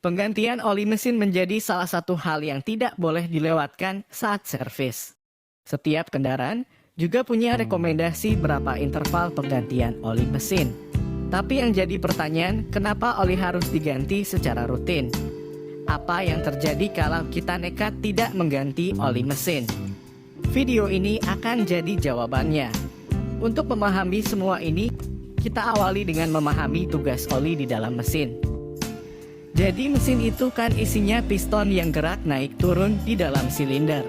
Penggantian oli mesin menjadi salah satu hal yang tidak boleh dilewatkan saat servis. Setiap kendaraan juga punya rekomendasi berapa interval penggantian oli mesin. Tapi yang jadi pertanyaan, kenapa oli harus diganti secara rutin? Apa yang terjadi kalau kita nekat tidak mengganti oli mesin? Video ini akan jadi jawabannya. Untuk memahami semua ini, kita awali dengan memahami tugas oli di dalam mesin. Jadi mesin itu kan isinya piston yang gerak naik turun di dalam silinder.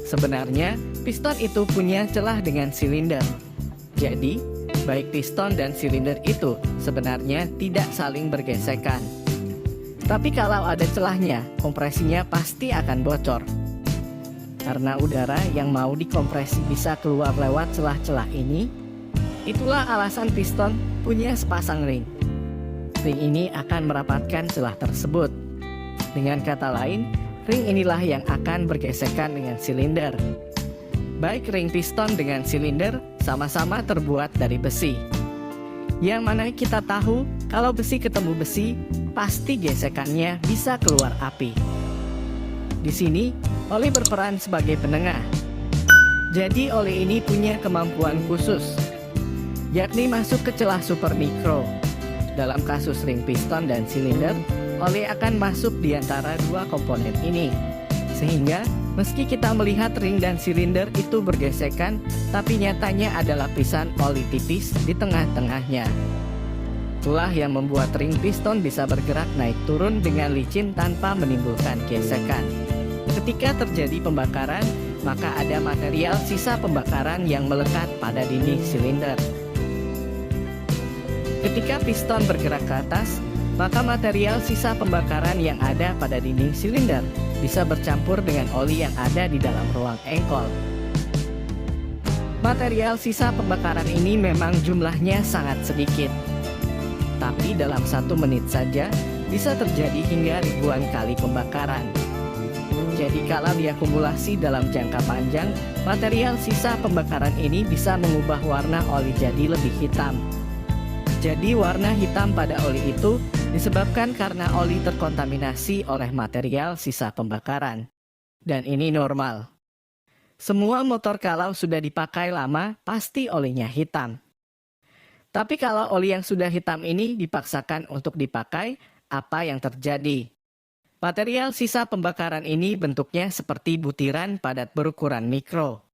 Sebenarnya piston itu punya celah dengan silinder. Jadi baik piston dan silinder itu sebenarnya tidak saling bergesekan. Tapi kalau ada celahnya, kompresinya pasti akan bocor. Karena udara yang mau dikompresi bisa keluar lewat celah-celah ini, itulah alasan piston punya sepasang ring. Ring ini akan merapatkan celah tersebut. Dengan kata lain, ring inilah yang akan bergesekan dengan silinder. Baik ring piston dengan silinder sama-sama terbuat dari besi. Yang mana kita tahu kalau besi ketemu besi, pasti gesekannya bisa keluar api. Di sini, oli berperan sebagai penengah. Jadi oli ini punya kemampuan khusus, yakni masuk ke celah supermikro. Dalam kasus ring piston dan silinder, oli akan masuk di antara dua komponen ini. Sehingga, meski kita melihat ring dan silinder itu bergesekan, tapi nyatanya ada lapisan oli tipis di tengah-tengahnya. Itulah yang membuat ring piston bisa bergerak naik turun dengan licin tanpa menimbulkan gesekan. Ketika terjadi pembakaran, maka ada material sisa pembakaran yang melekat pada dinding silinder. Ketika piston bergerak ke atas, maka material sisa pembakaran yang ada pada dinding silinder bisa bercampur dengan oli yang ada di dalam ruang engkol. Material sisa pembakaran ini memang jumlahnya sangat sedikit, tapi dalam 1 menit saja bisa terjadi hingga ribuan kali pembakaran. Jadi kalau diakumulasi dalam jangka panjang, material sisa pembakaran ini bisa mengubah warna oli jadi lebih hitam. Jadi warna hitam pada oli itu disebabkan karena oli terkontaminasi oleh material sisa pembakaran. Dan ini normal. Semua motor kalau sudah dipakai lama, pasti olinya hitam. Tapi kalau oli yang sudah hitam ini dipaksakan untuk dipakai, apa yang terjadi? Material sisa pembakaran ini bentuknya seperti butiran padat berukuran mikro.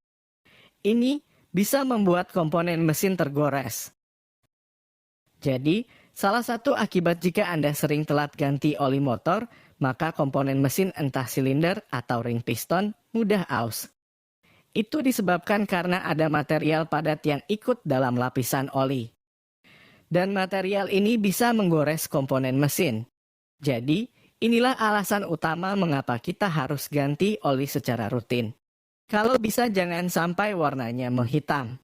Ini bisa membuat komponen mesin tergores. Jadi, salah satu akibat jika Anda sering telat ganti oli motor, maka komponen mesin entah silinder atau ring piston mudah aus. Itu disebabkan karena ada material padat yang ikut dalam lapisan oli. Dan material ini bisa menggores komponen mesin. Jadi, inilah alasan utama mengapa kita harus ganti oli secara rutin. Kalau bisa jangan sampai warnanya menghitam.